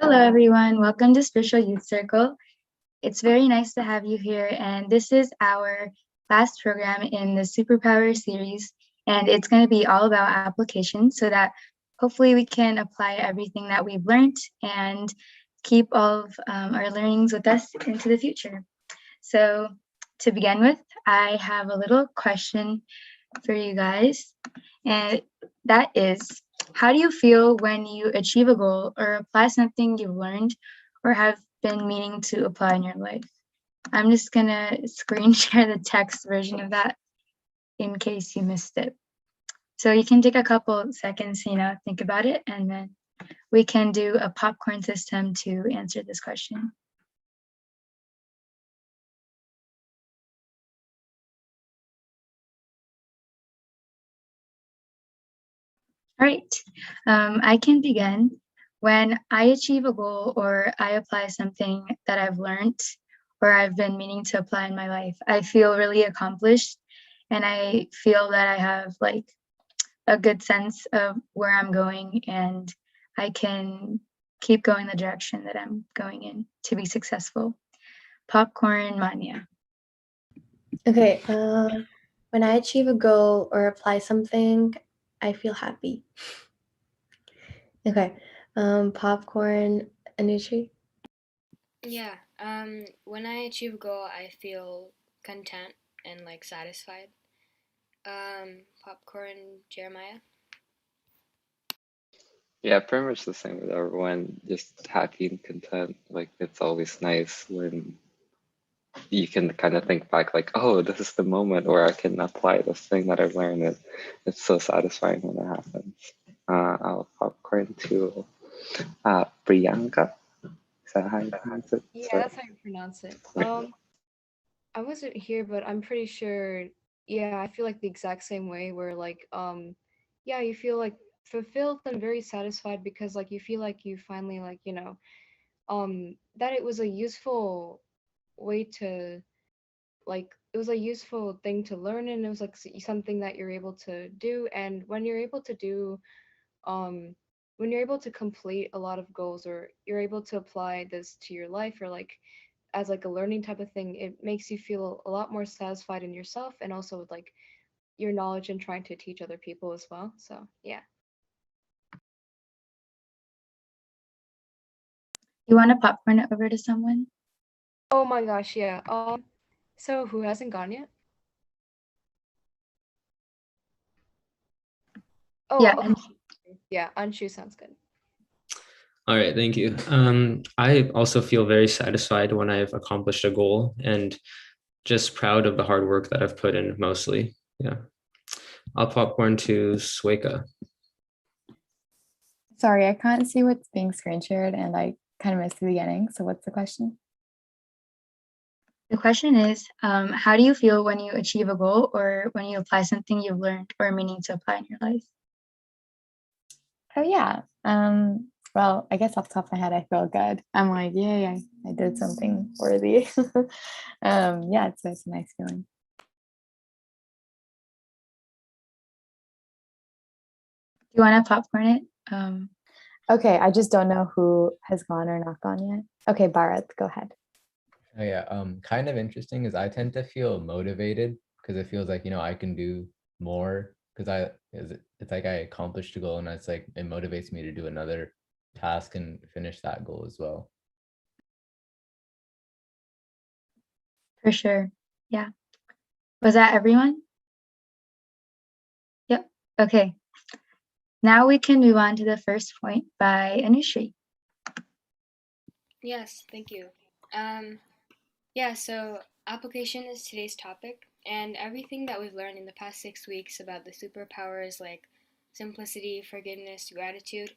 Hello, everyone. Welcome to Spiritual Youth Circle. It's very nice to have you here. And this is our last program in the Superpower series. And it's going to be all about application so that hopefully we can apply everything that we've learned and keep all of our learnings with us into the future. So, to begin with, I have a little question for you guys. And that is, how do you feel when you achieve a goal or apply something you've learned or have been meaning to apply in your life? I'm just gonna screen share the text version of that in case you missed it. So you can take a couple seconds, think about it, and then we can do a popcorn system to answer this question. All right, I can begin. When I achieve a goal or I apply something that I've learned or I've been meaning to apply in my life, I feel really accomplished and I feel that I have like a good sense of where I'm going and I can keep going the direction that I'm going in to be successful. Popcorn mania. Okay, when I achieve a goal or apply something, I feel happy. Okay, popcorn, Anutri? Yeah, when I achieve a goal, I feel content and like satisfied. Popcorn, Jeremiah. Yeah, pretty much the same with everyone. Just happy and content. Like it's always nice when you can kind of think back, like, oh, this is the moment where I can apply this thing that I've learned. It's so satisfying when it happens. I'll popcorn to Priyanka. Is that how you pronounce it? Yeah, So, that's how you pronounce it. I wasn't here, but I'm pretty sure. Yeah, I feel like the exact same way. Where yeah, you feel like fulfilled and very satisfied because like you feel like you finally that it was a useful way to it was a useful thing to learn and it was like something that you're able to do and um when you're able to complete a lot of goals or you're able to apply this to your life or like as like a learning type of thing, it makes you feel a lot more satisfied in yourself and also with like your knowledge and trying to teach other people as well. So yeah. You want to popcorn it over to someone? Oh my gosh, yeah. So who hasn't gone yet? Yeah, Oh, and yeah, Anshu sounds good. All right, thank you. I also feel very satisfied when I've accomplished a goal and just proud of the hard work that I've put in mostly. Yeah. I'll popcorn to Sweka. Sorry, I can't see what's being screen shared and I kind of missed the beginning. So what's the question? the question is, how do you feel when you achieve a goal or when you apply something you've learned or meaning to apply in your life? Oh yeah. Well, I guess off the top of my head, I feel good. I'm like, yay, I did something worthy. Yeah, it's a nice feeling. Do you want to popcorn it? Okay, I just don't know who has gone or not gone yet. Okay, Bharat, go ahead. Oh yeah, kind of interesting is I tend to feel motivated because it feels like, I can do more because it's like I accomplished a goal and it's like it motivates me to do another task and finish that goal as well. For sure. Yeah. Was that everyone? Yep. Okay. Now we can move on to the first point by Anushree. Yes, thank you. Yeah, so application is today's topic, and everything that we've learned in the past 6 weeks about the superpowers like simplicity, forgiveness, gratitude,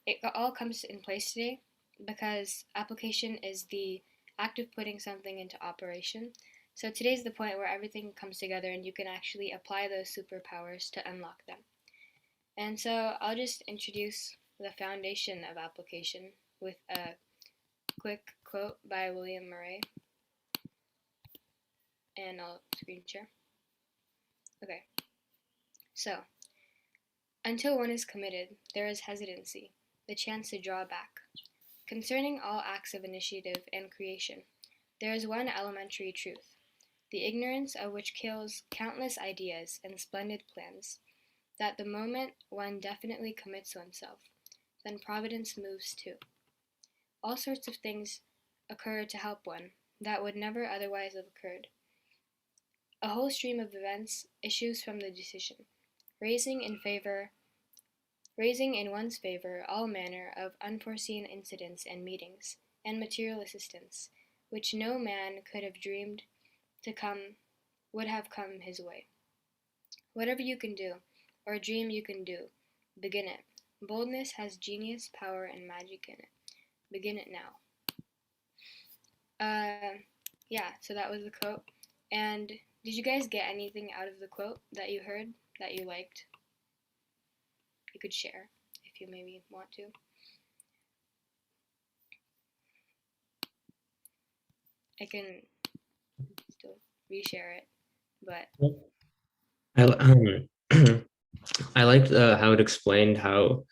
it all comes in place today because application is the act of putting something into operation. So today's the point where everything comes together and you can actually apply those superpowers to unlock them. And so I'll just introduce the foundation of application with a quick quote by William Murray, and I'll screen share. Okay, so until one is committed, there is hesitancy, the chance to draw back. Concerning all acts of initiative and creation, there is one elementary truth, the ignorance of which kills countless ideas and splendid plans, that the moment one definitely commits oneself, then Providence moves too. All sorts of things occur to help one that would never otherwise have occurred. A whole stream of events issues from the decision, raising in one's favor all manner of unforeseen incidents and meetings, and material assistance, which no man could have dreamed to come would have come his way. Whatever you can do, or dream you can do, begin it. Boldness has genius, power, and magic in it. Begin it now. Yeah, so that was the quote. And did you guys get anything out of the quote that you heard that you liked? You could share if you maybe want to. I can still reshare it, but I liked how it explained how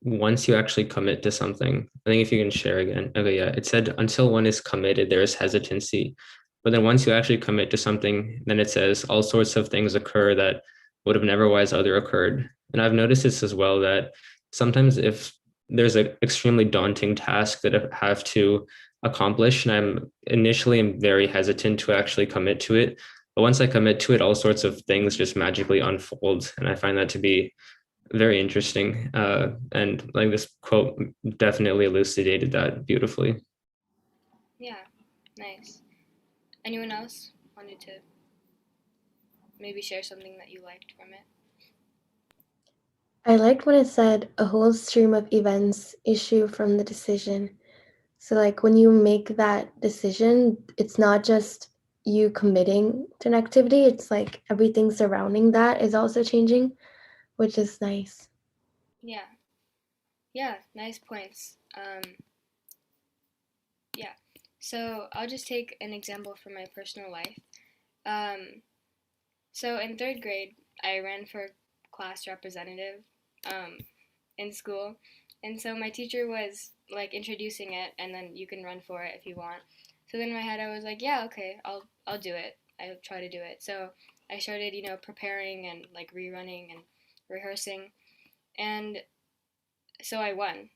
once you actually commit to something, I think if you can share again. Okay, yeah, it said until one is committed, there is hesitancy. But then once you actually commit to something, then it says all sorts of things occur that would have never otherwise other occurred. And I've noticed this as well, that sometimes if there's an extremely daunting task that I have to accomplish, and I'm initially am very hesitant to actually commit to it. But once I commit to it, all sorts of things just magically unfold. And I find that to be very interesting. And like this quote definitely elucidated that beautifully. yeah, nice. Anyone else wanted to maybe share something that you liked from it? I liked when it said a whole stream of events issue from the decision. So, like, when you make that decision, it's not just you committing to an activity, it's like everything surrounding that is also changing, which is nice. Yeah. Yeah, nice points. Yeah. So I'll just take an example from my personal life. So in third grade, I ran for class representative um, in school, and so my teacher was like introducing it, and then you can run for it if you want. So then in my head, I was like, yeah, okay, I'll do it. I'll try to do it. So I started, preparing and like rerunning and rehearsing, and so I won.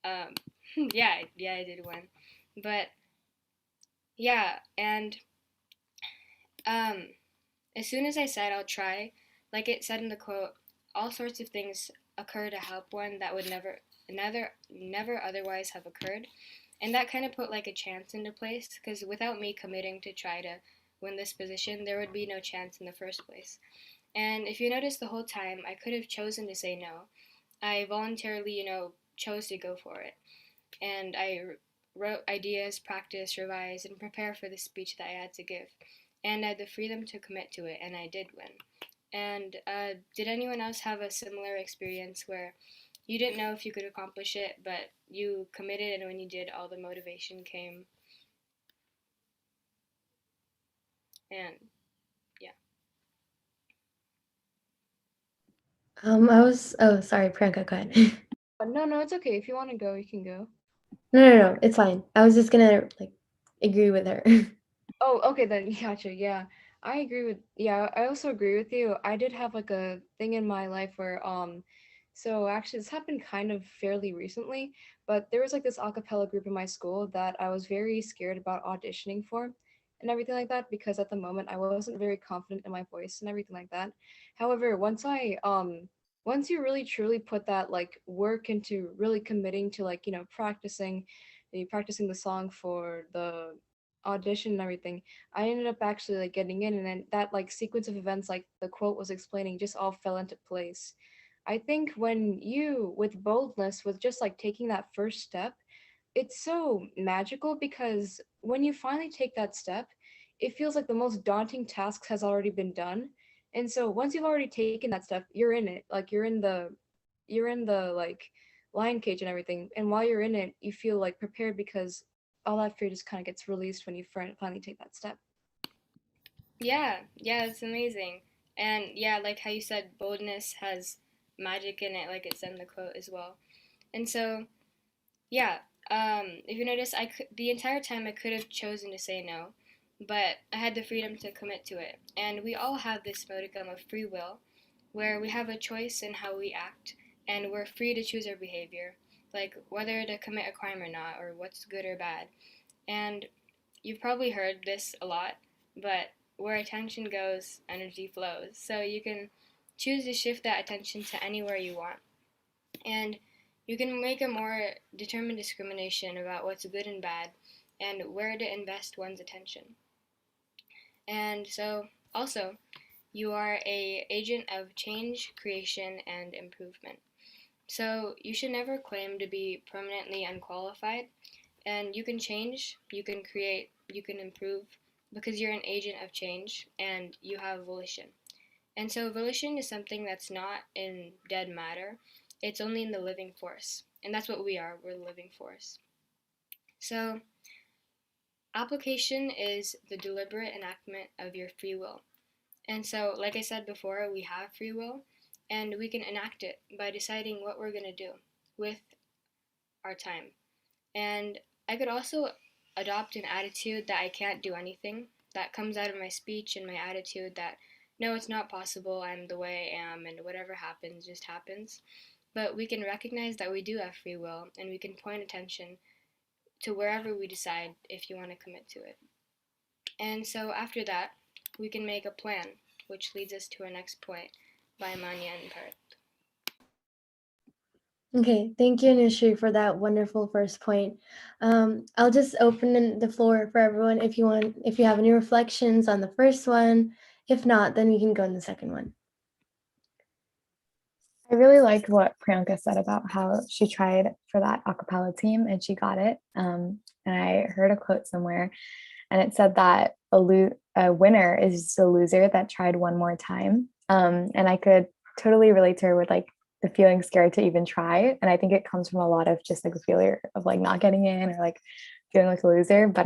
Um, yeah, I did win, but yeah, and um, as soon as I said I'll try, like it said in the quote, all sorts of things occur to help one that would never otherwise have occurred. And that kind of put like a chance into place because without me committing to try to win this position, there would be no chance in the first place. And if you notice the whole time, I could have chosen to say no. I voluntarily, chose to go for it. And I wrote ideas, practice, revise, and prepare for the speech that I had to give. And I had the freedom to commit to it, and I did win. And did anyone else have a similar experience where you didn't know if you could accomplish it, but you committed, and when you did, all the motivation came? And yeah. Oh, sorry, Priyanka, go ahead. No, it's okay. If you want to go, you can go. No, it's fine. I was just gonna like agree with her. Oh, okay then. Gotcha. Yeah. I also agree with you. I did have like a thing in my life where so actually this happened kind of fairly recently, but there was like this a cappella group in my school that I was very scared about auditioning for and everything like that because at the moment I wasn't very confident in my voice and everything like that. However, once you really truly put that like work into really committing to like, practicing the song for the audition and everything, I ended up actually like getting in, and then that like sequence of events like the quote was explaining just all fell into place. I think when you with boldness with just like taking that first step, it's so magical because when you finally take that step, it feels like the most daunting task has already been done. And so once you've already taken that step, you're in it. Like you're in the like lion cage and everything. And while you're in it, you feel like prepared because all that fear just kind of gets released when you finally take that step. Yeah, it's amazing. And yeah, like how you said, boldness has magic in it, like it said in the quote as well. And so Yeah, if you notice, the entire time I could have chosen to say no, but I had the freedom to commit to it. And we all have this modicum of free will where we have a choice in how we act, and we're free to choose our behavior, like whether to commit a crime or not, or what's good or bad. And you've probably heard this a lot, but where attention goes, energy flows. So you can choose to shift that attention to anywhere you want. And you can make a more determined discrimination about what's good and bad and where to invest one's attention. And so, also, you are a agent of change, creation, and improvement. So you should never claim to be permanently unqualified. And you can change, you can create, you can improve because you're an agent of change and you have volition. And so volition is something that's not in dead matter, it's only in the living force. And that's what we are, we're the living force. So application is the deliberate enactment of your free will. And so, like I said before, we have free will and we can enact it by deciding what we're going to do with our time. And I could also adopt an attitude that I can't do anything. That comes out of my speech and my attitude that no, it's not possible, I'm the way I am, and whatever happens just happens. But we can recognize that we do have free will and we can point attention to wherever we decide if you want to commit to it. And so after that, we can make a plan, which leads us to our next point by Manya and Parth. Okay, thank you, Nishri, for that wonderful first point. I'll just open the floor for everyone if you have any reflections on the first one. If not, then we can go in the second one. I really liked what Priyanka said about how she tried for that a cappella team and she got it. And I heard a quote somewhere, and it said that a winner is just a loser that tried one more time. And I could totally relate to her with like the feeling scared to even try. And I think it comes from a lot of just like a failure of like not getting in or like feeling like a loser. But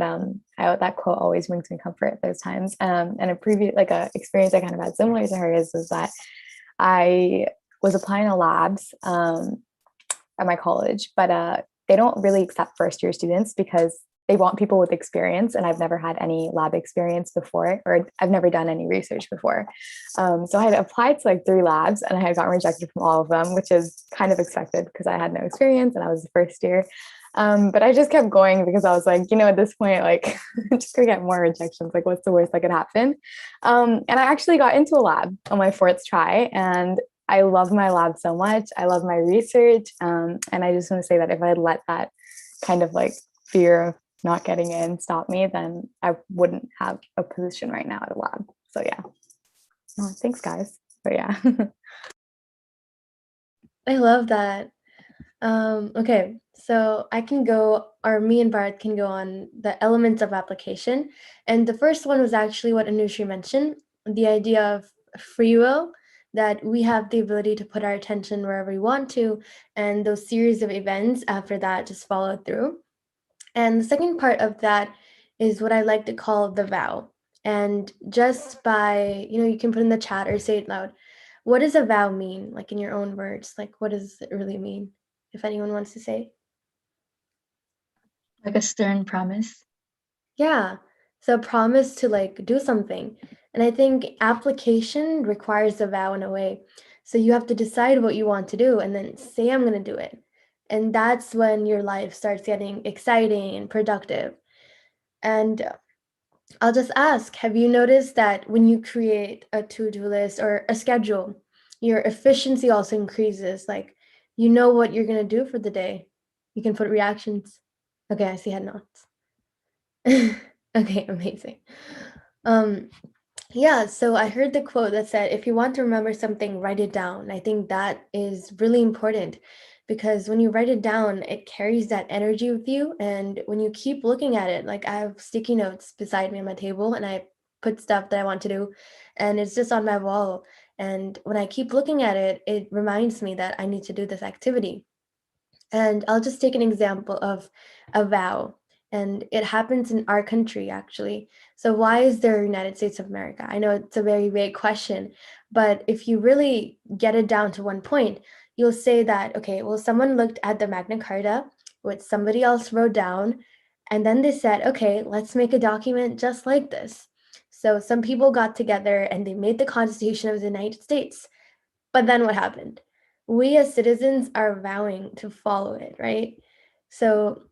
that quote always brings me comfort at those times. And a previous like a experience I kind of had similar to hers was that I was applying to labs at my college, but they don't really accept first year students because they want people with experience, and I've never had any lab experience before, or I've never done any research before. So I had applied to like 3 labs and I had gotten rejected from all of them, which is kind of expected because I had no experience and I was the first year. But I just kept going because I was like, at this point, like, I'm just gonna get more rejections. Like, what's the worst that could happen? And I actually got into a lab on my 4th try, and I love my lab so much. I love my research. And I just want to say that if I had let that kind of like fear of not getting in stop me, then I wouldn't have a position right now at a lab. So yeah. Oh, thanks guys. But yeah. I love that. Okay, so I can go, or me and Bart can go on the elements of application. And the first one was actually what Anushri mentioned, the idea of free will, that we have the ability to put our attention wherever we want to, and those series of events after that just follow through. And the second part of that is what I like to call the vow. And just by, you can put in the chat or say it loud. What does a vow mean? Like in your own words, like what does it really mean? If anyone wants to say. Like a stern promise. Yeah. So promise to like do something. And I think application requires a vow in a way. So you have to decide what you want to do and then say, I'm going to do it. And that's when your life starts getting exciting and productive. And I'll just ask, have you noticed that when you create a to-do list or a schedule, your efficiency also increases? Like, you know what you're going to do for the day. You can put reactions. Okay, I see head nods. Okay, amazing. Yeah, so I heard the quote that said, if you want to remember something, write it down. I think that is really important because when you write it down, it carries that energy with you. And when you keep looking at it, like I have sticky notes beside me on my table and I put stuff that I want to do and it's just on my wall. And when I keep looking at it, it reminds me that I need to do this activity. And I'll just take an example of a vow. And it happens in our country, actually. So why is there a United States of America? I know it's a very vague question, but if you really get it down to one point, you'll say that, okay, well, someone looked at the Magna Carta what somebody else wrote down, and then they said, okay, let's make a document just like this. So some people got together and they made the Constitution of the United States. But then what happened? We as citizens are vowing to follow it, right? So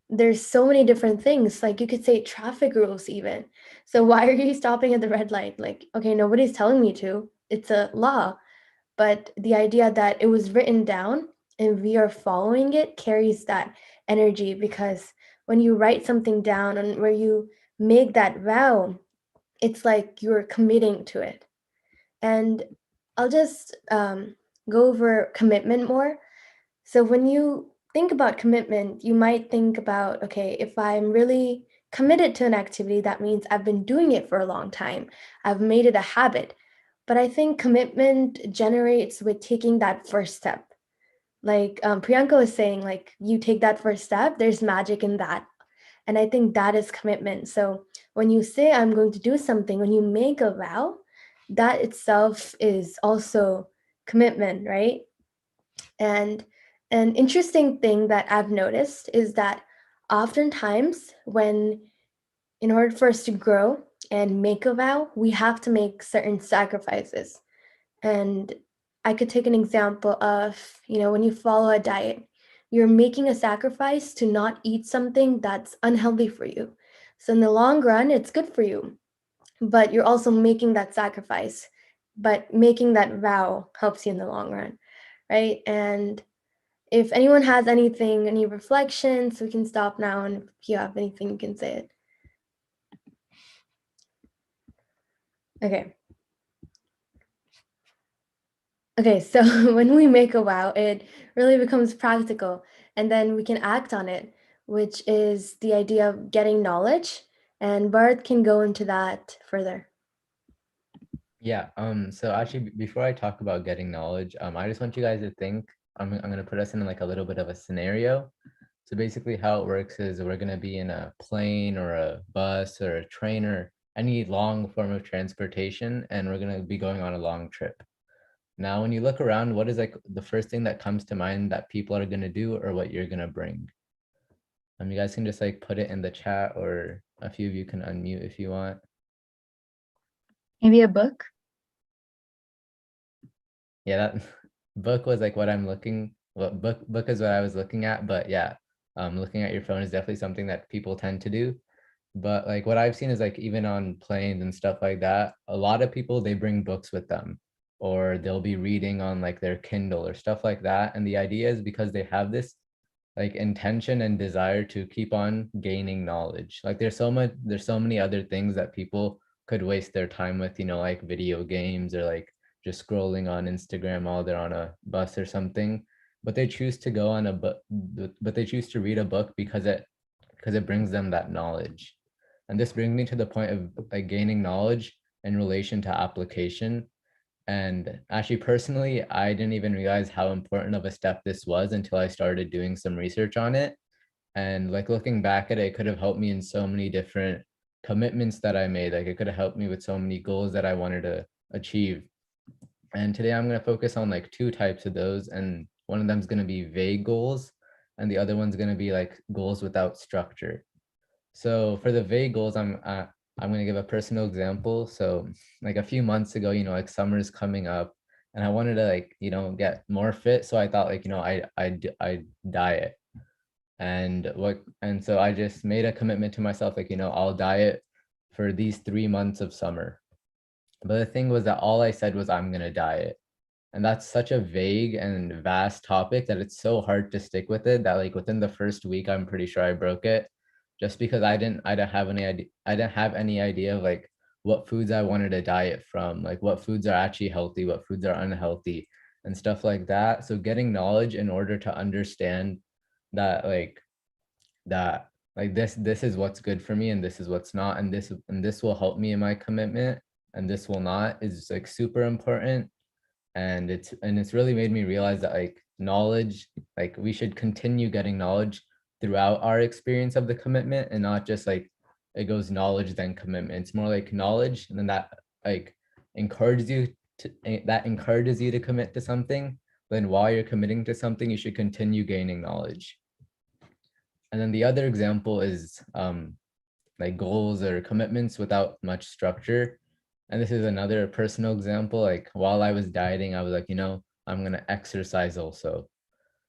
there's so many different things. Like you could say traffic rules even. So why are you stopping at the red light? Like, okay, nobody's telling me to. It's a law. But the idea that it was written down and we are following it carries that energy, because when you write something down and where you make that vow, it's like you're committing to it. And I'll just go over commitment more. So when you think about commitment, you might think about, okay, if I'm really committed to an activity, that means I've been doing it for a long time. I've made it a habit. But I think commitment generates with taking that first step. Like Priyanka was saying, like you take that first step, there's magic in that. And I think that is commitment. So when you say, I'm going to do something, when you make a vow, that itself is also commitment, right? And an interesting thing that I've noticed is that oftentimes when, in order for us to grow and make a vow, we have to make certain sacrifices. And I could take an example of, when you follow a diet, you're making a sacrifice to not eat something that's unhealthy for you. So in the long run, it's good for you, but you're also making that sacrifice. But making that vow helps you in the long run, right? And if anyone has anything, any reflections, we can stop now. And if you have anything, you can say it. Okay. Okay, so when we make a vow, it really becomes practical, and then we can act on it, which is the idea of getting knowledge. And Bart can go into that further. Yeah, so actually before I talk about getting knowledge, I just want you guys to think, I'm gonna put us in like a little bit of a scenario. So basically how it works is we're gonna be in a plane or a bus or a train or any long form of transportation, and we're gonna be going on a long trip. Now, when you look around, what is like the first thing that comes to mind that people are gonna do or what you're gonna bring? You guys can just like put it in the chat, or a few of you can unmute if you want. Maybe a book. Yeah, that book was like what I'm looking, what book is what I was looking at, but yeah, looking at your phone is definitely something that people tend to do. But like what I've seen is like even on planes and stuff like that, a lot of people, they bring books with them, or they'll be reading on like their Kindle or stuff like that. And the idea is because they have this like intention and desire to keep on gaining knowledge. Like there's so many other things that people could waste their time with, like video games or like just scrolling on Instagram while they're on a bus or something. But they choose to go on a book, but they choose to read a book because it brings them that knowledge. And this brings me to the point of like gaining knowledge in relation to application. And actually, personally, I didn't even realize how important of a step this was until I started doing some research on it. And like looking back at it, it could have helped me in so many different commitments that I made. Like it could have helped me with so many goals that I wanted to achieve. And today I'm going to focus on like two types of those. And one of them is going to be vague goals, and the other one's going to be like goals without structure. So for the vague goals, I'm going to give a personal example. So like a few months ago, like summer is coming up, and I wanted to like, get more fit. So I thought like, I diet. And so I just made a commitment to myself, like, I'll diet for these 3 months of summer. But the thing was that all I said was I'm going to diet. And that's such a vague and vast topic that it's so hard to stick with it, that like within the first week, I'm pretty sure I broke it, just because I didn't have any idea of like what foods I wanted to diet from, like what foods are actually healthy, what foods are unhealthy, and stuff like that. So getting knowledge in order to understand that this is what's good for me and this is what's not, and this will help me in my commitment and this will not, is like super important. And it's really made me realize that like knowledge, like we should continue getting knowledge throughout our experience of the commitment, and not just like it goes knowledge then commitment. It's more like knowledge, and then that like encourages you to commit to something. Then while you're committing to something, you should continue gaining knowledge. And then the other example is like goals or commitments without much structure. And this is another personal example. Like while I was dieting, I was like, I'm going to exercise also.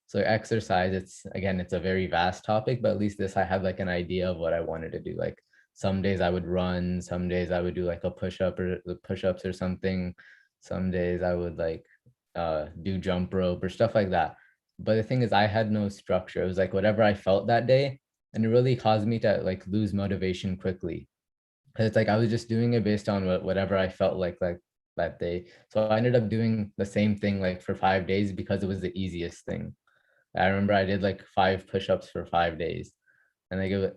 So exercise, it's a very vast topic, but at least this, I had like an idea of what I wanted to do. Like some days I would run, some days I would do like a push-up or the push-ups or something. Some days I would like do jump rope or stuff like that. But the thing is, I had no structure. It was like whatever I felt that day. And it really caused me to like lose motivation quickly. Cause it's like I was just doing it based on whatever I felt like that day. So I ended up doing the same thing like for 5 days because it was the easiest thing. I remember I did like 5 push-ups for 5 days, and like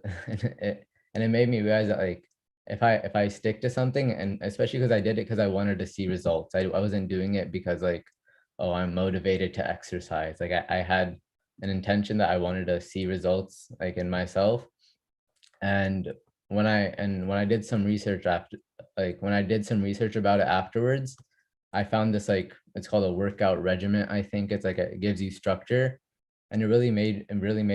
and it made me realize that like if I stick to something, and especially because I did it because I wanted to see results. I wasn't doing it because like, oh, I'm motivated to exercise. Like I had an intention that I wanted to see results like in myself. And when I did some research about it afterwards, I found this, like, it's called a workout regimen. I think it's like it gives you structure, and it really made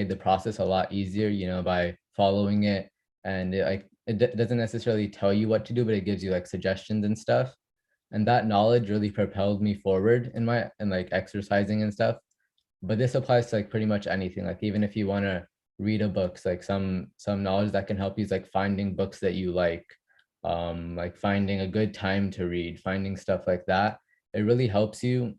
the process a lot easier, by following it. And it doesn't necessarily tell you what to do, but it gives you like suggestions and stuff. And that knowledge really propelled me forward in like exercising and stuff. But this applies to like pretty much anything. Like even if you want to read a books, like some knowledge that can help you is like finding books that you like finding a good time to read, finding stuff like that. It really helps you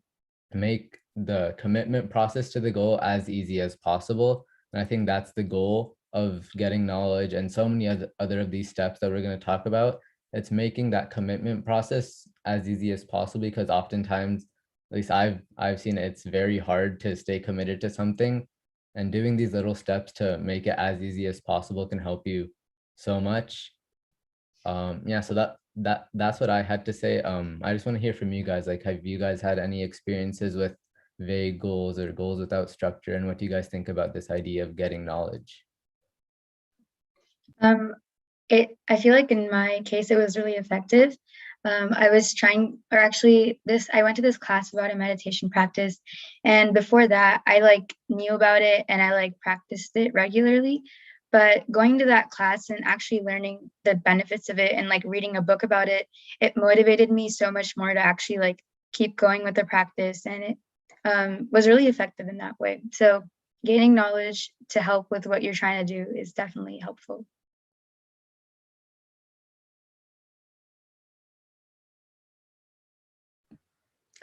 make the commitment process to the goal as easy as possible. And I think that's the goal of getting knowledge and so many other of these steps that we're going to talk about. It's making that commitment process as easy as possible, because oftentimes, at least I've seen it's very hard to stay committed to something, and doing these little steps to make it as easy as possible can help you so much. Yeah, so that's what I had to say. I just want to hear from you guys. Like, have you guys had any experiences with vague goals or goals without structure, and what do you guys think about this idea of getting knowledge? I feel like in my case it was really effective. I was trying, or actually I went to this class about a meditation practice, and before that I like knew about it and I like practiced it regularly. But going to that class and actually learning the benefits of it and like reading a book about it, it motivated me so much more to actually like keep going with the practice, and it was really effective in that way. So gaining knowledge to help with what you're trying to do is definitely helpful.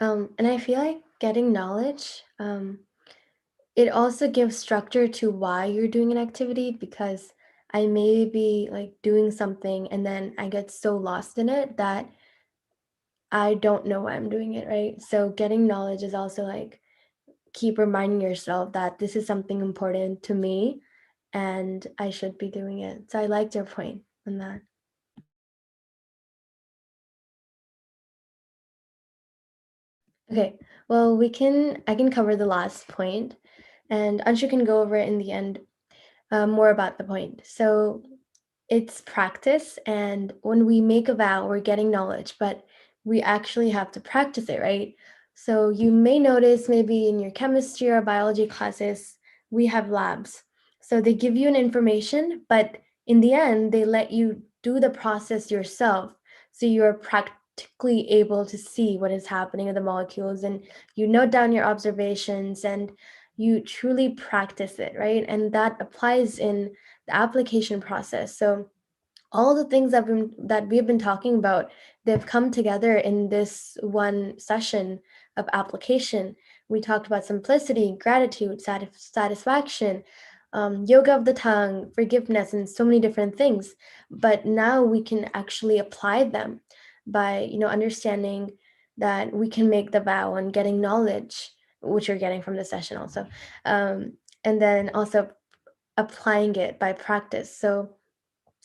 And I feel like getting knowledge, it also gives structure to why you're doing an activity, because I may be like doing something and then I get so lost in it that I don't know why I'm doing it, right? So getting knowledge is also like keep reminding yourself that this is something important to me and I should be doing it. So I liked your point on that. Okay, well, I can cover the last point, and Anshu can go over it in the end, more about the point. So it's practice, and when we make a vow, we're getting knowledge, but we actually have to practice it, right? So you may notice maybe in your chemistry or biology classes, we have labs. So they give you an information, but in the end, they let you do the process yourself. So you're practically able to see what is happening in the molecules, and you note down your observations and you truly practice it, right? And that applies in the application process. So all the things that we've been talking about, they've come together in this one session of application. We talked about simplicity, gratitude, satisfaction, yoga of the tongue, forgiveness, and so many different things. But now we can actually apply them by understanding that we can make the vow and getting knowledge, which you're getting from the session also, and then also applying it by practice. So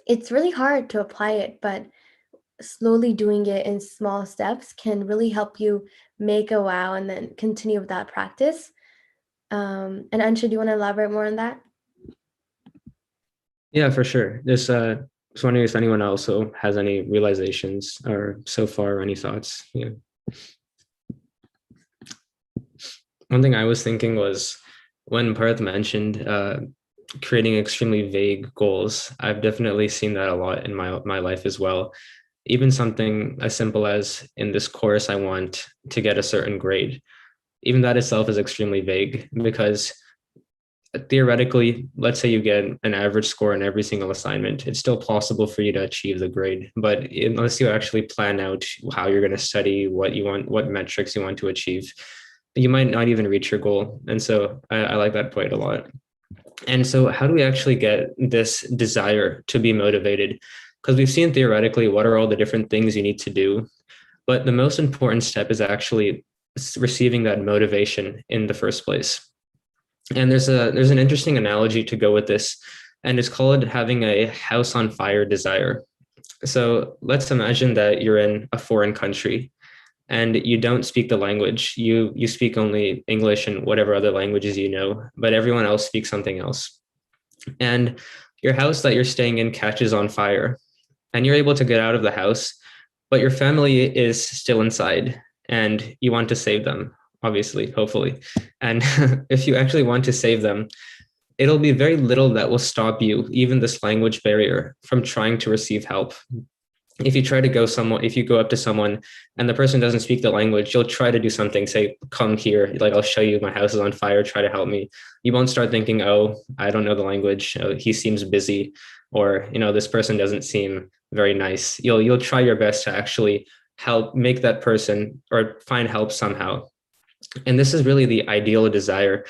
it's really hard to apply it, but slowly doing it in small steps can really help you make a wow and then continue with that practice. And Anshu, do you want to elaborate more on that? Yeah, for sure. Just wondering if anyone also has any realizations or so far, any thoughts. Yeah. One thing I was thinking was when Parth mentioned creating extremely vague goals. I've definitely seen that a lot in my life as well. Even something as simple as, in this course, I want to get a certain grade. Even that itself is extremely vague, because theoretically, let's say you get an average score in every single assignment, it's still possible for you to achieve the grade. But unless you actually plan out how you're going to study, what you want, what metrics you want to achieve, you might not even reach your goal. And so I like that point a lot. And so how do we actually get this desire to be motivated? Because we've seen theoretically what are all the different things you need to do, but the most important step is actually receiving that motivation in the first place. And there's an interesting analogy to go with this, and it's called having a house on fire desire. So let's imagine that you're in a foreign country and you don't speak the language. You speak only English and whatever other languages you know, but everyone else speaks something else. And your house that you're staying in catches on fire, and you're able to get out of the house, but your family is still inside, and you want to save them, obviously, hopefully. And if you actually want to save them, it'll be very little that will stop you, even this language barrier, from trying to receive help. If you try to if you go up to someone and the person doesn't speak the language, you'll try to do something, say, come here, like, I'll show you, my house is on fire, try to help me. You won't start thinking, oh, I don't know the language, oh, he seems busy, or, this person doesn't seem very nice. You'll try your best to actually help make that person, or find help somehow. And this is really the ideal desire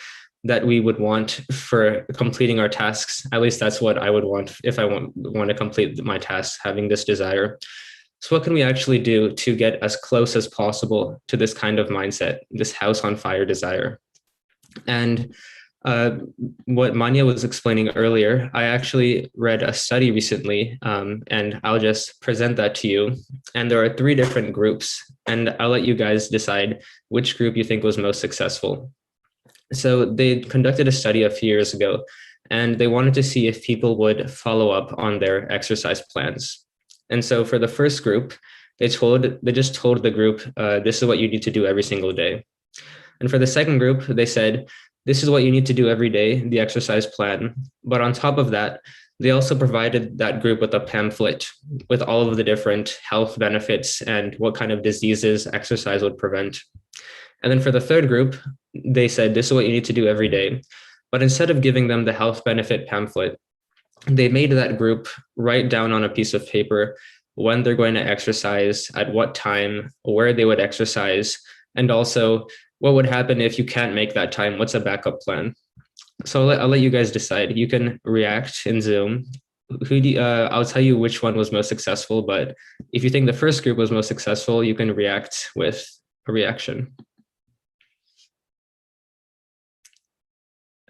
that we would want for completing our tasks. At least that's what I would want if I want to complete my tasks, having this desire. So what can we actually do to get as close as possible to this kind of mindset, this house on fire desire? And what Manya was explaining earlier, I actually read a study recently, and I'll just present that to you. And there are 3 different groups, and I'll let you guys decide which group you think was most successful. So they conducted a study a few years ago, and they wanted to see if people would follow up on their exercise plans. And so for the first group, they just told the group, this is what you need to do every single day. And for the second group, they said, this is what you need to do every day, the exercise plan. But on top of that, they also provided that group with a pamphlet with all of the different health benefits and what kind of diseases exercise would prevent. And then for the third group, they said, this is what you need to do every day. But instead of giving them the health benefit pamphlet, they made that group write down on a piece of paper when they're going to exercise, at what time, where they would exercise, and also what would happen if you can't make that time. What's a backup plan? So I'll let you guys decide. You can react in Zoom. I'll tell you which one was most successful, but if you think the first group was most successful, you can react with a reaction.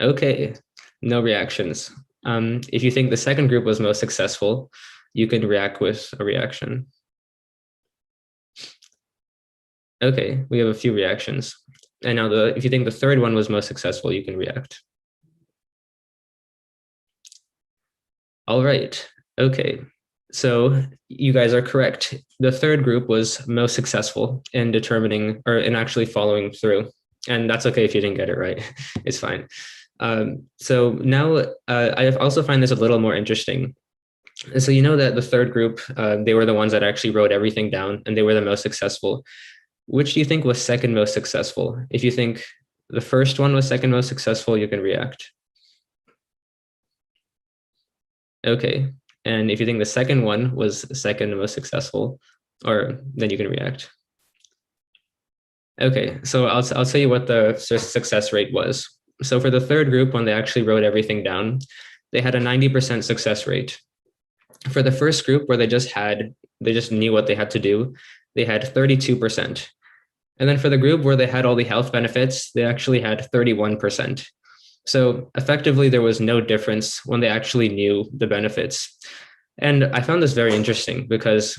Okay, no reactions. If you think the second group was most successful, you can react with a reaction. Okay, we have a few reactions. And now if you think the third one was most successful, you can react. All right, okay. So you guys are correct. The third group was most successful in determining, or in actually following through. And that's okay if you didn't get it right, it's fine. So now I also find this a little more interesting. So you know that the third group, they were the ones that actually wrote everything down, and they were the most successful. Which do you think was second most successful? If you think the first one was second most successful, you can react. Okay, and if you think the second one was second most successful, or then you can react. Okay, so I'll tell you what the success rate was. So for the third group, when they actually wrote everything down, they had a 90% success rate. For the first group, where they just knew what they had to do, they had 32%. And then for the group where they had all the health benefits, they actually had 31%. So effectively, there was no difference when they actually knew the benefits. And I found this very interesting because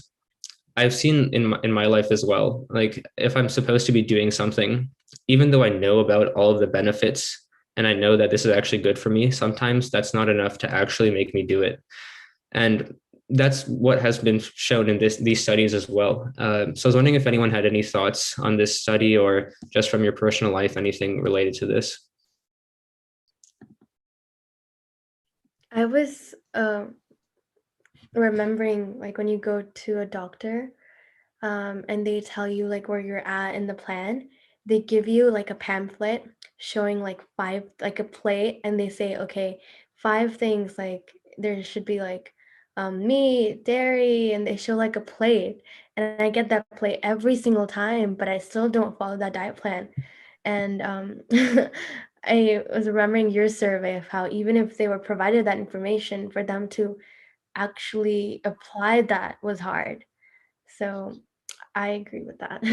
I've seen in my life as well, like if I'm supposed to be doing something, even though I know about all of the benefits and I know that this is actually good for me, sometimes that's not enough to actually make me do it. And that's what has been shown in these studies as well. So I was wondering if anyone had any thoughts on this study, or just from your personal life, anything related to this. I was remembering like when you go to a doctor and they tell you like where you're at in the plan, they give you like a pamphlet showing like five, like a plate, and they say, okay, 5 things, like there should be like meat, dairy, and they show like a plate. And I get that plate every single time, but I still don't follow that diet plan. And I was remembering your survey of how even if they were provided that information, for them to actually apply that was hard. So I agree with that.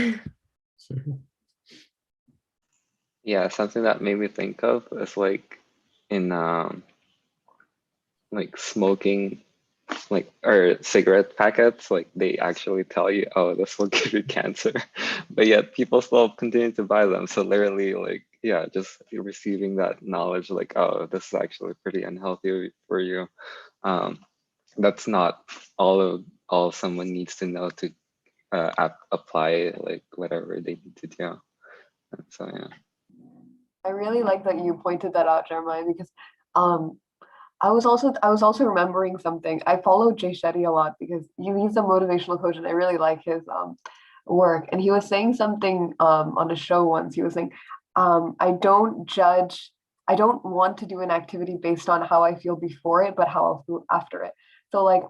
Yeah, something that made me think of is like in like smoking like or cigarette packets, like they actually tell you, oh, this will give you cancer, but yet people still continue to buy them. So literally, like, yeah, just receiving that knowledge, like, oh, this is actually pretty unhealthy for you. Um, that's not all someone needs to know to apply like whatever they need to do. So yeah. I really like that you pointed that out, Jeremiah, because um, I was also remembering something. I follow Jay Shetty a lot because he's a motivational coach, and I really like his work. And he was saying something on a show once. He was saying, "I don't judge. I don't want to do an activity based on how I feel before it, but how I'll feel after it." So like,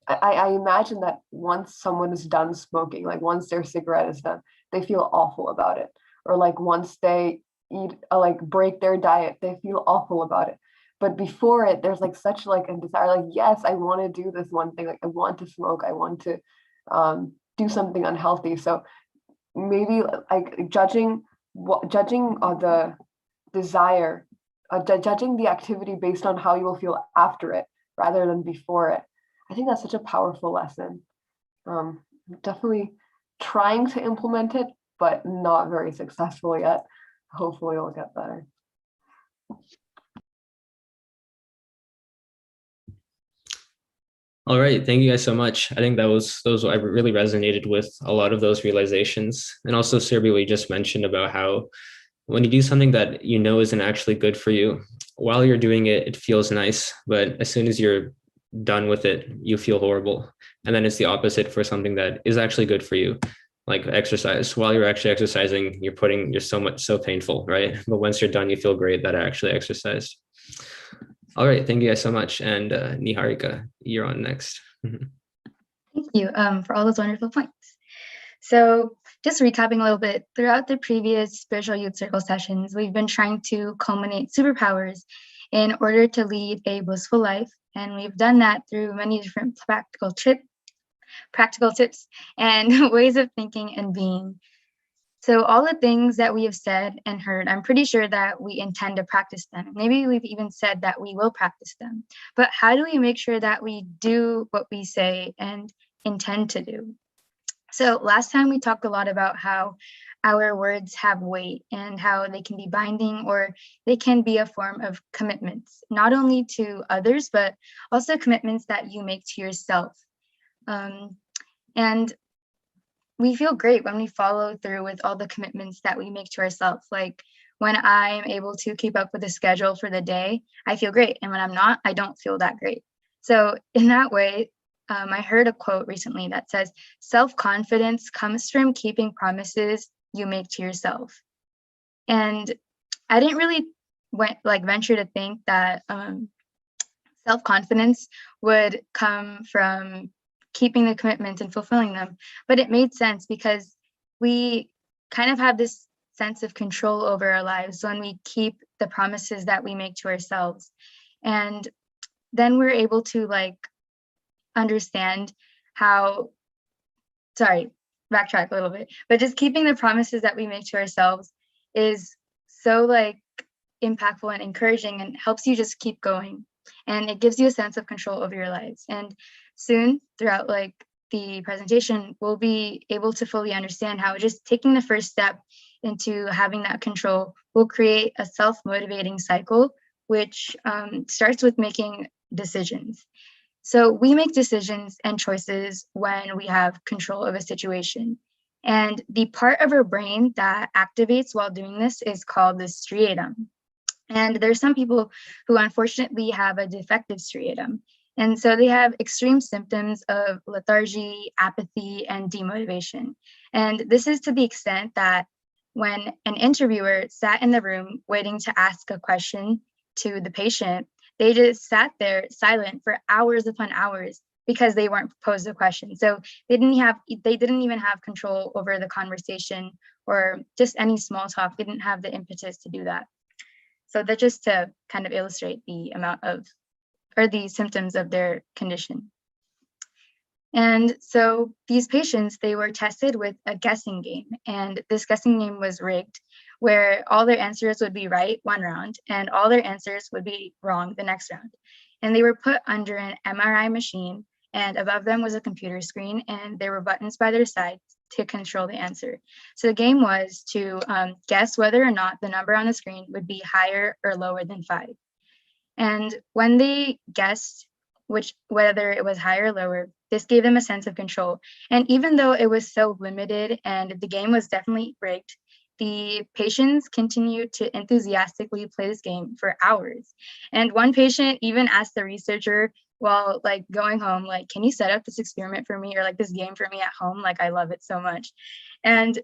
I imagine that once someone is done smoking, like once their cigarette is done, they feel awful about it. Or like once they eat, like break their diet, they feel awful about it. But before it, there's like such like a desire, like, yes, I want to do this one thing. Like I want to smoke, I want to do something unhealthy. So maybe like judging the desire, judging the activity based on how you will feel after it rather than before it. I think that's such a powerful lesson. Definitely trying to implement it, but not very successful yet. Hopefully it'll get better. All right, thank you guys so much. I think I really resonated with a lot of those realizations. And also, Sirbi, what you just mentioned about how when you do something that you know isn't actually good for you, while you're doing it, it feels nice. But as soon as you're done with it, you feel horrible. And then it's the opposite for something that is actually good for you, like exercise. While you're actually exercising, you're so painful, right? But once you're done, you feel great that I actually exercised. All right, thank you guys so much. And Niharika, you're on next. Thank you for all those wonderful points. So just recapping a little bit, throughout the previous Spiritual Youth Circle sessions, we've been trying to culminate superpowers in order to lead a blissful life. And we've done that through many different practical tips and ways of thinking and being. So all the things that we have said and heard, I'm pretty sure that we intend to practice them. Maybe we've even said that we will practice them. But how do we make sure that we do what we say and intend to do? So last time we talked a lot about how our words have weight and how they can be binding or they can be a form of commitments, not only to others, but also commitments that you make to yourself. And we feel great when we follow through with all the commitments that we make to ourselves. Like when I'm able to keep up with the schedule for the day, I feel great. And when I'm not, I don't feel that great. So in that way, I heard a quote recently that says, self-confidence comes from keeping promises you make to yourself. And I didn't really venture to think that self-confidence would come from keeping the commitments and fulfilling them. But it made sense because we kind of have this sense of control over our lives when we keep the promises that we make to ourselves. And then we're able to understand how, backtrack a little bit, but just keeping the promises that we make to ourselves is so impactful and encouraging and helps you just keep going. And it gives you a sense of control over your lives. And soon throughout the presentation, we'll be able to fully understand how just taking the first step into having that control will create a self-motivating cycle, which starts with making decisions. So we make decisions and choices when we have control of a situation. And the part of our brain that activates while doing this is called the striatum. And there's some people who unfortunately have a defective striatum. And so they have extreme symptoms of lethargy, apathy, and demotivation. And this is to the extent that when an interviewer sat in the room waiting to ask a question to the patient, they just sat there silent for hours upon hours because they weren't posed a question. So they didn't even have control over the conversation or just any small talk. They didn't have the impetus to do that. So that's just to kind of illustrate the amount of, or the symptoms of their condition. And so these patients, they were tested with a guessing game, and this guessing game was rigged, where all their answers would be right one round and all their answers would be wrong the next round. And they were put under an MRI machine, and above them was a computer screen, and there were buttons by their sides to control the answer. So the game was to guess whether or not the number on the screen would be higher or lower than 5. And when they guessed whether it was higher or lower, this gave them a sense of control. And even though it was so limited and the game was definitely rigged, the patients continued to enthusiastically play this game for hours. And one patient even asked the researcher while like going home, like, can you set up this experiment for me, or like this game for me at home? Like, I love it so much. And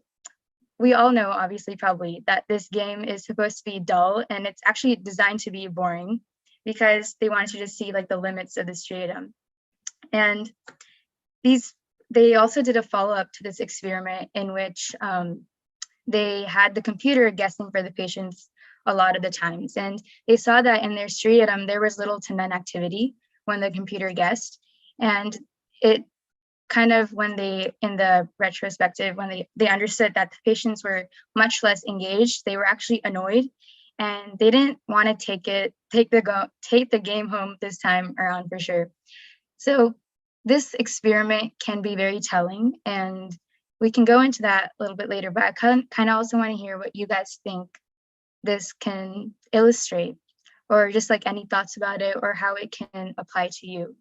we all know, obviously, probably, that this game is supposed to be dull, and it's actually designed to be boring because they wanted you to see like the limits of the striatum. And they also did a follow-up to this experiment in which they had the computer guessing for the patients a lot of the times. And they saw that in their striatum, there was little to none activity when the computer guessed. And it kind of, when they, in the retrospective, when they understood that the patients were much less engaged, they were actually annoyed, and they didn't want to take the game home this time around for sure. So this experiment can be very telling, and we can go into that a little bit later, but I kind of also want to hear what you guys think this can illustrate, or just like any thoughts about it or how it can apply to you.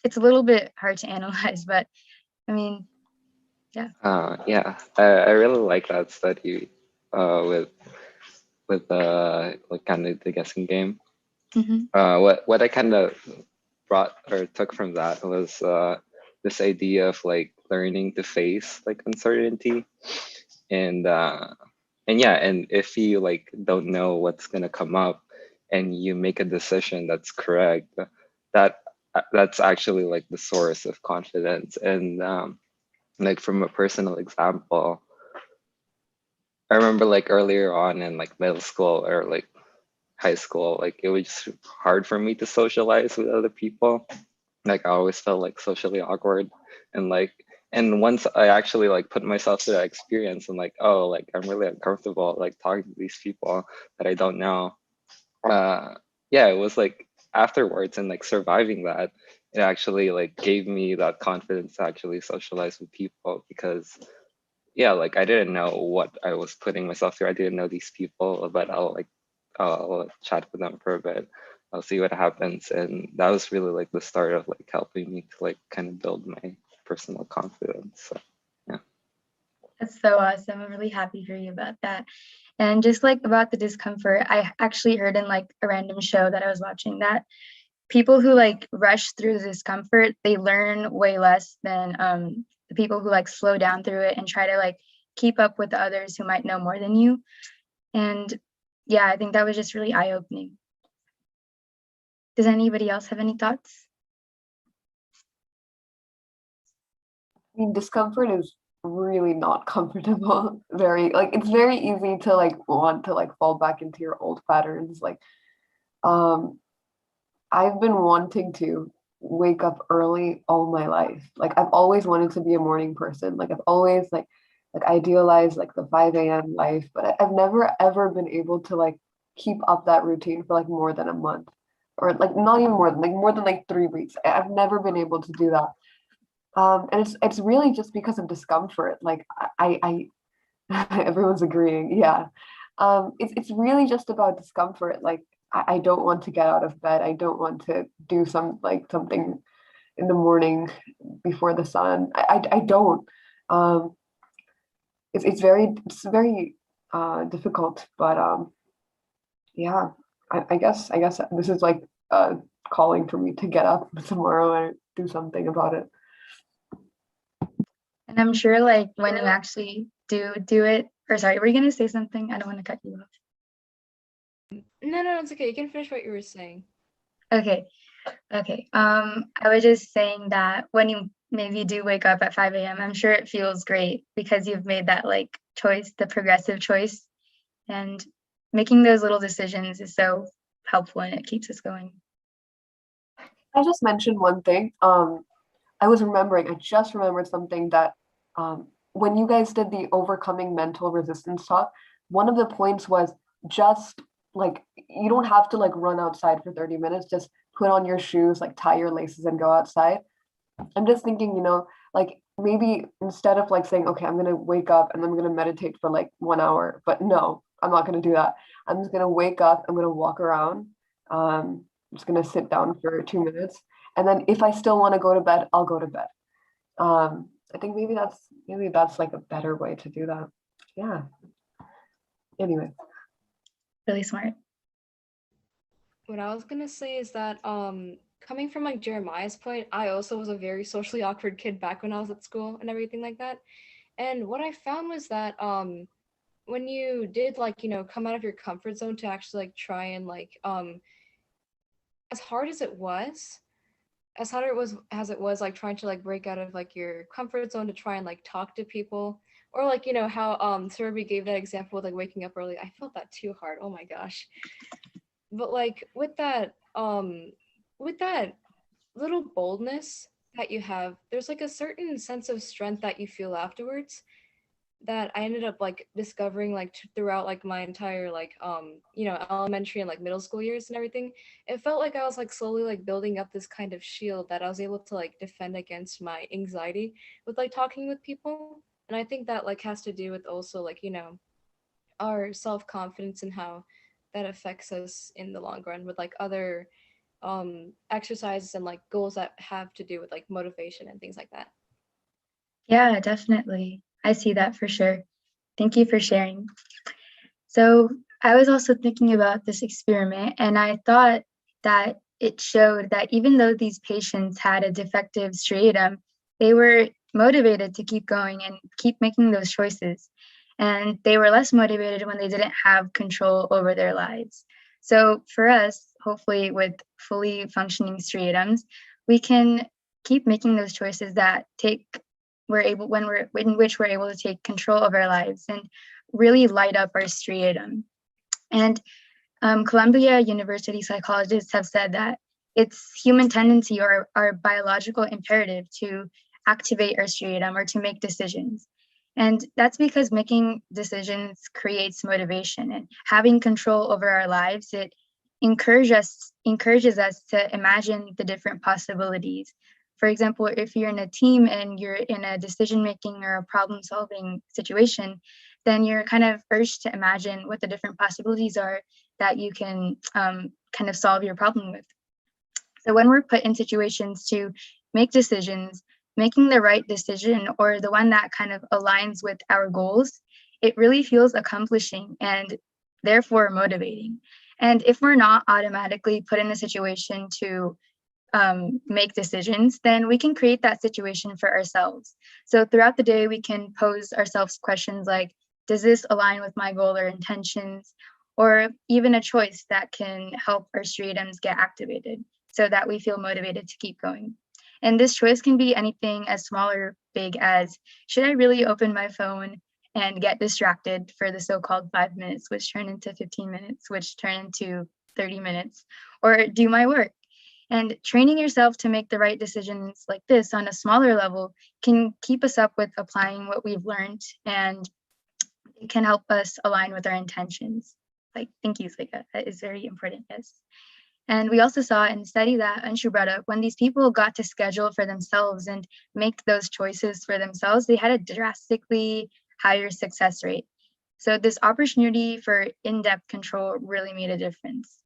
It's a little bit hard to analyze, but I mean, yeah. Yeah, I really like that study with like kind of the guessing game. What I kind of brought or took from that was this idea of like learning to face like uncertainty, and yeah, and if you like don't know what's gonna come up and you make a decision that's correct, that's actually like the source of confidence. And like from a personal example, I remember like earlier on in like middle school or like high school, like it was just hard for me to socialize with other people. Like I always felt like socially awkward, and like, and once I actually like put myself through that experience and like, oh, like I'm really uncomfortable like talking to these people that I don't know. Yeah, it was like afterwards and like surviving that, it actually like gave me that confidence to actually socialize with people, because yeah, like I didn't know what I was putting myself through. I didn't know these people, but I'll chat with them for a bit. I'll see what happens. And that was really like the start of like helping me to like kind of build my personal confidence. So yeah. That's so awesome. I'm really happy for you about that. And just like about the discomfort, I actually heard in like a random show that I was watching that people who like rush through the discomfort, they learn way less than the people who like slow down through it and try to like keep up with the others who might know more than you. And yeah, I think that was just really eye-opening. Does anybody else have any thoughts? I mean, discomfort is really not comfortable. Very, like, it's very easy to like want to like fall back into your old patterns. Like, I've been wanting to wake up early all my life. Like, I've always wanted to be a morning person. Like, I've always like idealized like the 5 a.m. life, but I've never ever been able to like keep up that routine for like more than a month, or like not even more than like 3 weeks. I've never been able to do that. And it's really just because of discomfort. Like I everyone's agreeing. Yeah. It's really just about discomfort. Like I don't want to get out of bed. I don't want to do something in the morning before the sun. I don't. It's very difficult. But yeah, I guess this is like calling for me to get up tomorrow and do something about it. And I'm sure like when you actually do it, or sorry, were you gonna say something? I don't want to cut you off. No, it's okay. You can finish what you were saying. Okay. I was just saying that when you maybe do wake up at 5 a.m., I'm sure it feels great because you've made that like choice, the progressive choice, and making those little decisions is so helpful and it keeps us going. I just mentioned one thing. I just remembered something that when you guys did the overcoming mental resistance talk, one of the points was just like you don't have to like run outside for 30 minutes, just put on your shoes, like tie your laces and go outside. I'm just thinking, like maybe instead of like saying, okay, I'm gonna wake up and I'm gonna meditate for like 1 hour, but no, I'm not gonna do that. I'm just gonna wake up, I'm gonna walk around, I'm just gonna sit down for 2 minutes, and then if I still want to go to bed, I'll go to bed. I think maybe that's like a better way to do that. Yeah. Anyway. Really smart. What I was gonna say is that coming from like Jeremiah's point, I also was a very socially awkward kid back when I was at school and everything like that. And what I found was that when you did like, come out of your comfort zone to actually like try and like as hard as it was, as it was like trying to like break out of like your comfort zone to try and like talk to people, or like how Surabhi gave that example with like waking up early. I felt that too hard. Oh my gosh. But like with that little boldness that you have, there's like a certain sense of strength that you feel afterwards that I ended up like discovering like throughout like my entire like elementary and like middle school years and everything. It felt like I was like slowly like building up this kind of shield that I was able to like defend against my anxiety with like talking with people. And I think that like has to do with also like our self-confidence and how that affects us in the long run with like other exercises and like goals that have to do with like motivation and things like that. Yeah, definitely. I see that for sure. Thank you for sharing. So I was also thinking about this experiment, and I thought that it showed that even though these patients had a defective striatum, they were motivated to keep going and keep making those choices. And they were less motivated when they didn't have control over their lives. So for us, hopefully with fully functioning striatums, we can keep making those choices that in which we're able to take control of our lives and really light up our striatum. And Columbia University psychologists have said that it's human tendency or our biological imperative to activate our striatum or to make decisions. And that's because making decisions creates motivation, and having control over our lives, it encourages us to imagine the different possibilities. For example, if you're in a team and you're in a decision-making or a problem-solving situation, then you're kind of urged to imagine what the different possibilities are that you can kind of solve your problem with. So when we're put in situations to make decisions, making the right decision or the one that kind of aligns with our goals, it really feels accomplishing and therefore motivating. And if we're not automatically put in a situation to make decisions, then we can create that situation for ourselves. So throughout the day, we can pose ourselves questions like, does this align with my goal or intentions? Or even a choice that can help our striatums get activated so that we feel motivated to keep going. And this choice can be anything as small or big as, should I really open my phone and get distracted for the so-called 5 minutes, which turn into 15 minutes, which turn into 30 minutes, or do my work? And training yourself to make the right decisions like this on a smaller level can keep us up with applying what we've learned, and it can help us align with our intentions. Like, thank you, Svika. That is very important, yes. And we also saw in the study that Anshu brought up, when these people got to schedule for themselves and make those choices for themselves, they had a drastically higher success rate. So this opportunity for in-depth control really made a difference.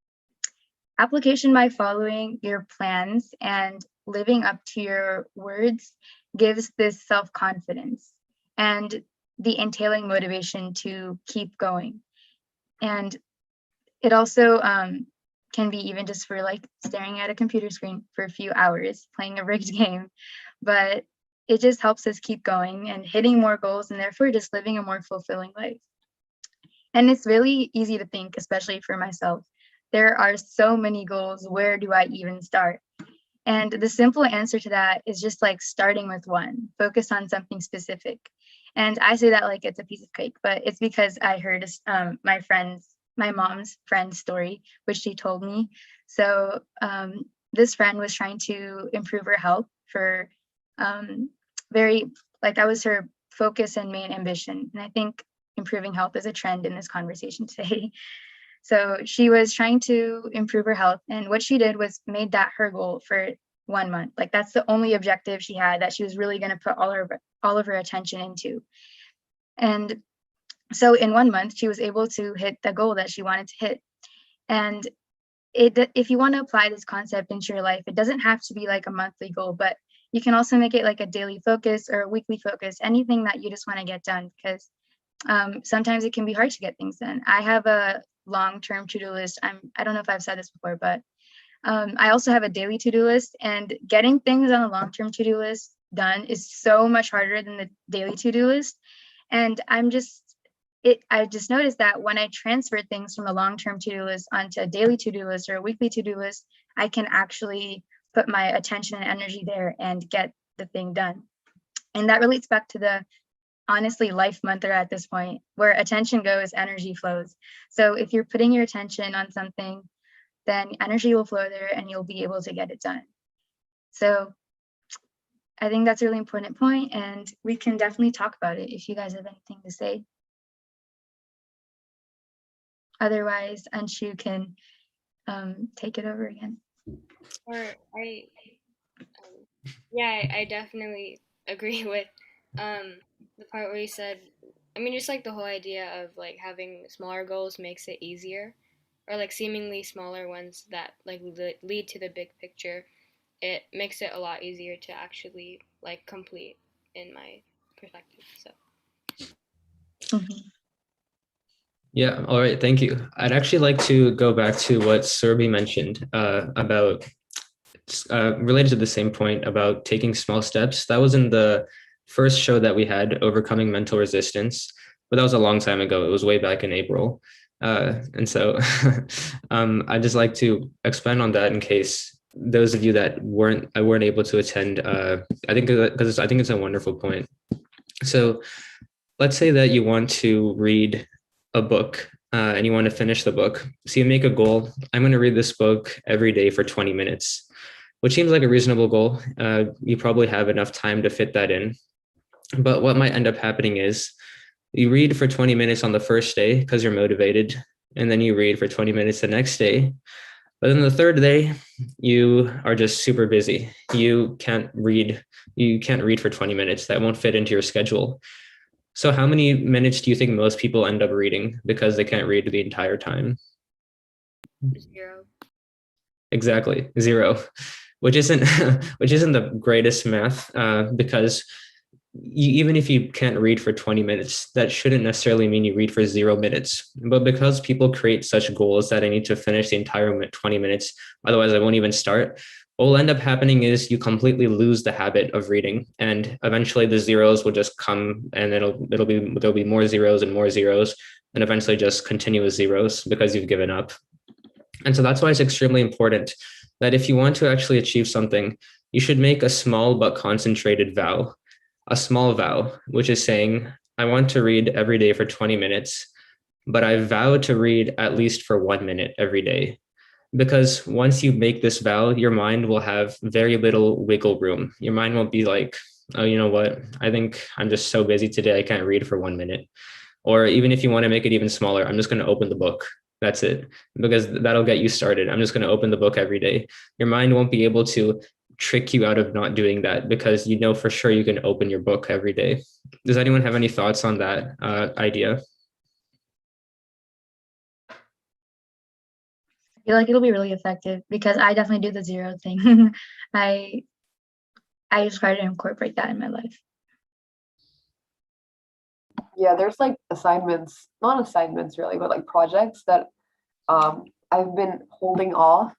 Application by following your plans and living up to your words gives this self-confidence. And the entailing motivation to keep going. And it also can be even just for like staring at a computer screen for a few hours, playing a rigged game, but it just helps us keep going and hitting more goals and therefore just living a more fulfilling life. And it's really easy to think, especially for myself, there are so many goals, where do I even start? And the simple answer to that is just like starting with one, focus on something specific. And I say that like it's a piece of cake, but it's because I heard my mom's friend's story, which she told me. So this friend was trying to improve her health for that was her focus and main ambition. And I think improving health is a trend in this conversation today. So she was trying to improve her health, and what she did was made that her goal for 1 month. Like that's the only objective she had that she was really going to put all of her attention into. And so in 1 month, she was able to hit the goal that she wanted to hit. And if you want to apply this concept into your life, it doesn't have to be like a monthly goal, but you can also make it like a daily focus or a weekly focus, anything that you just want to get done, because sometimes it can be hard to get things done. I have a long-term to-do list. I don't know if I've said this before, but I also have a daily to-do list, and getting things on a long-term to-do list done is so much harder than the daily to-do list. And I just noticed that when I transfer things from a long-term to-do list onto a daily to-do list or a weekly to-do list, I can actually put my attention and energy there and get the thing done. And that relates back to the honestly life mantra at this point, where attention goes, energy flows. So if you're putting your attention on something, then energy will flow there and you'll be able to get it done. So I think that's a really important point, and we can definitely talk about it if you guys have anything to say. Otherwise, Anshu can take it over again. Or I definitely agree with the part where you said, I mean, just like the whole idea of like having smaller goals makes it easier, or like seemingly smaller ones that like lead to the big picture. It makes it a lot easier to actually like complete, in my perspective. So. Yeah, all right, thank you. I'd actually like to go back to what Surbi mentioned about related to the same point about taking small steps. That was in the first show that we had, Overcoming Mental Resistance, but that was a long time ago. It was way back in April. And so I'd just like to expand on that in case those of you that weren't able to attend. I think it's a wonderful point. So let's say that you want to read a book and you want to finish the book. So you make a goal. I'm going to read this book every day for 20 minutes, which seems like a reasonable goal. You probably have enough time to fit that in. But what might end up happening is you read for 20 minutes on the first day because you're motivated, and then you read for 20 minutes the next day. But then the third day, you are just super busy. You can't read for 20 minutes. That won't fit into your schedule. So how many minutes do you think most people end up reading because they can't read the entire time? 0. Exactly, 0, which isn't the greatest math because even if you can't read for 20 minutes, that shouldn't necessarily mean you read for 0 minutes. But because people create such goals that I need to finish the entire 20 minutes, otherwise I won't even start, what will end up happening is you completely lose the habit of reading, and eventually the zeros will just come, and there'll be more zeros and more zeros, and eventually just continuous zeros because you've given up. And so that's why it's extremely important that if you want to actually achieve something, you should make a small but concentrated vow, a small vow, which is saying, I want to read every day for 20 minutes, but I vow to read at least for 1 minute every day. Because once you make this vow, your mind will have very little wiggle room. Your mind won't be like, oh, you know what? I think I'm just so busy today, I can't read for 1 minute. Or even if you want to make it even smaller, I'm just going to open the book. That's it, because that'll get you started. I'm just going to open the book every day. Your mind won't be able to trick you out of not doing that because you know for sure you can open your book every day. Does anyone have any thoughts on that idea? I feel like it'll be really effective because I definitely do the 0 thing. I just try to incorporate that in my life. yeah, there's like assignments, not assignments really, but like projects that I've been holding off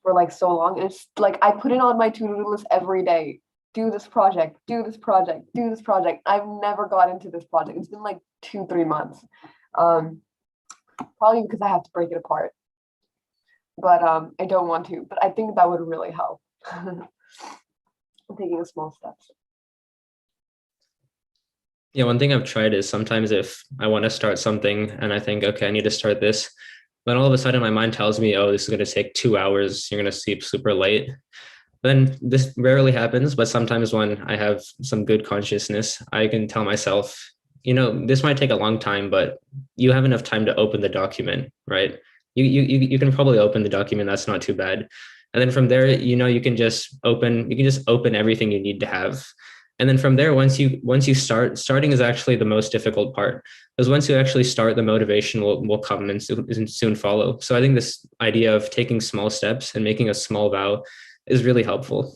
for like so long. And it's like I put it on my to-do list every day. Do this project, do this project, do this project. I've never got into this project. It's been like 2-3 months. Probably because I have to break it apart. But I don't want to. But I think that would really help. Taking small steps. Yeah, one thing I've tried is sometimes if I want to start something and I think, okay, I need to start this, then all of a sudden my mind tells me, oh, this is going to take 2 hours. You're going to sleep super late. Then this rarely happens, but sometimes when I have some good consciousness, I can tell myself, this might take a long time, but you have enough time to open the document, right? You can probably open the document. That's not too bad. And then from there, you can just open everything you need to have. And then from there, once you starting is actually the most difficult part, because once you actually start, the motivation will come and soon follow. So I think this idea of taking small steps and making a small vow is really helpful.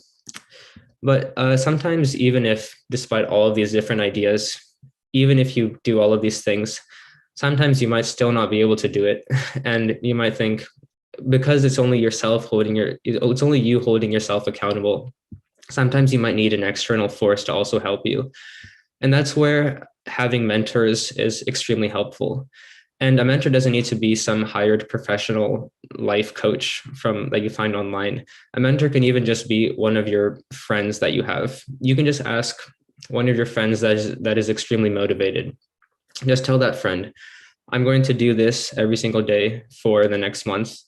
But sometimes, even if, despite all of these different ideas, even if you do all of these things, sometimes you might still not be able to do it. And you might think, because it's only you holding yourself accountable, sometimes you might need an external force to also help you. And that's where having mentors is extremely helpful. And a mentor doesn't need to be some hired professional life coach that you find online. A mentor can even just be one of your friends that you have. You can just ask one of your friends that is extremely motivated. Just tell that friend, I'm going to do this every single day for the next month.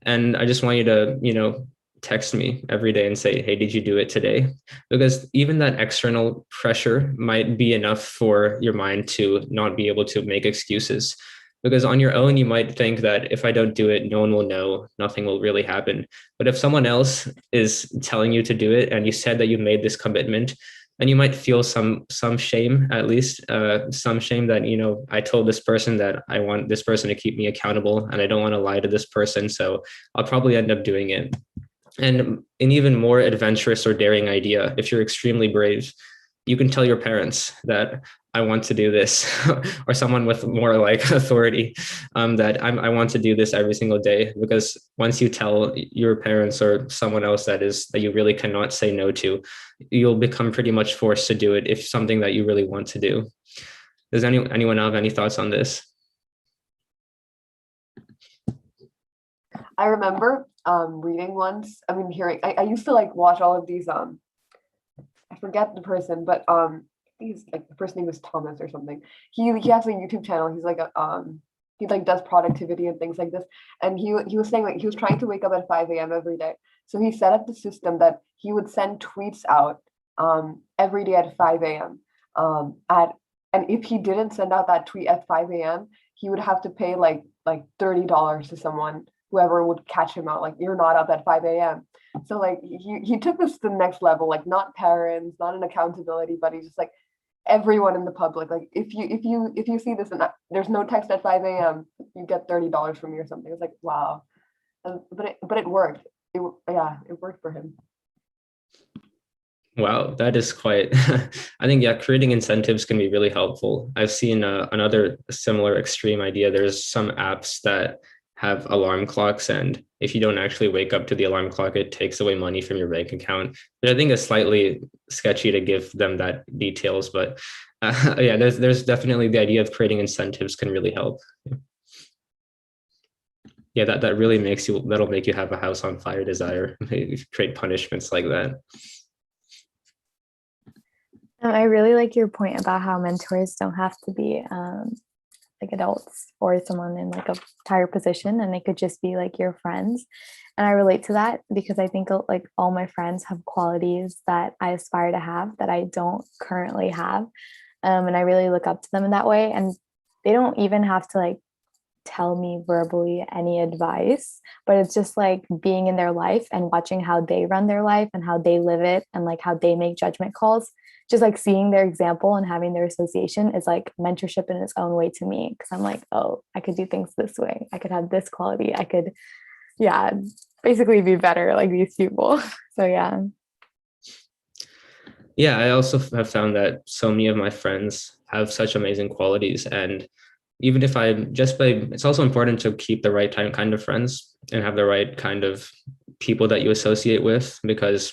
And I just want you to, text me every day and say, hey, did you do it today? Because even that external pressure might be enough for your mind to not be able to make excuses. Because on your own, you might think that if I don't do it, no one will know, nothing will really happen. But if someone else is telling you to do it and you said that you made this commitment, and you might feel some shame, at least some shame that, I told this person that I want this person to keep me accountable and I don't want to lie to this person. So I'll probably end up doing it. And an even more adventurous or daring idea, if you're extremely brave, you can tell your parents that I want to do this, or someone with more like authority, that I want to do this every single day. Because once you tell your parents or someone else that you really cannot say no to, you'll become pretty much forced to do it if something that you really want to do. Does anyone have any thoughts on this? I remember reading once. Hearing. I used to like watch all of these. I forget the person, but he's like the first name is Thomas or something. He has a YouTube channel. He's like he like does productivity and things like this. And he was saying like he was trying to wake up at 5 a.m. every day. So he set up the system that he would send tweets out every day at 5 a.m. And if he didn't send out that tweet at 5 a.m., he would have to pay like $30 to someone, whoever would catch him out, like you're not up at 5 a.m. So like he took this to the next level, like not parents, not an accountability buddy, just like everyone in the public. Like if you see this and there's no text at 5 a.m., you get $30 from me or something. It's like wow. But it worked. It worked for him. Wow, that is quite, I think, yeah, creating incentives can be really helpful. I've seen another similar extreme idea. There's some apps that have alarm clocks, and if you don't actually wake up to the alarm clock, it takes away money from your bank account. But I think it's slightly sketchy to give them that details, but yeah, there's definitely the idea of creating incentives can really help. Yeah, that really that'll make you have a house on fire desire. Create punishments like that. I really like your point about how mentors don't have to be like adults or someone in like a higher position, and they could just be like your friends. And I relate to that because I think like all my friends have qualities that I aspire to have that I don't currently have. And I really look up to them in that way. And they don't even have to like tell me verbally any advice, but it's just like being in their life and watching how they run their life and how they live it and like how they make judgment calls. Just like seeing their example and having their association is like mentorship in its own way to me, because I'm like, oh, I could do things this way. I could have this quality. I could, yeah, basically be better like these people. So yeah. Yeah, I also have found that so many of my friends have such amazing qualities. And even if it's also important to keep the right kind of friends and have the right kind of people that you associate with, because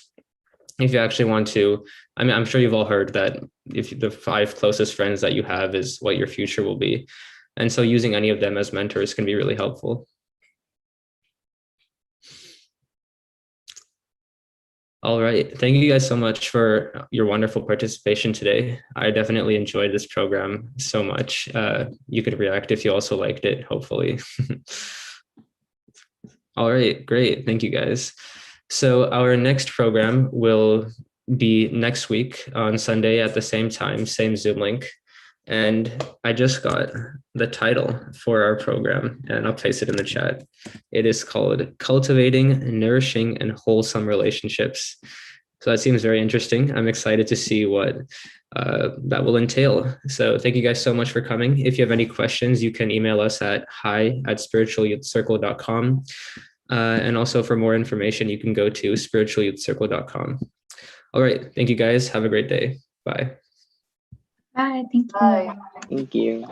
if you actually want to, I mean, I'm sure you've all heard that if the 5 closest friends that you have is what your future will be. And so using any of them as mentors can be really helpful. All right. Thank you guys so much for your wonderful participation today. I definitely enjoyed this program so much. You could react if you also liked it, hopefully. All right, great. Thank you guys. So our next program will be next week on Sunday at the same time, same Zoom link. And I just got the title for our program, and I'll place it in the chat. It is called Cultivating Nourishing and Wholesome Relationships. So that seems very interesting. I'm excited to see what that will entail. So thank you guys so much for coming. If you have any questions, you can email us at hi@spiritualyouthcircle.com. And also for more information, you can go to spiritualyouthcircle.com. All right. Thank you guys. Have a great day. Bye. Bye. Thank you. Bye. Thank you.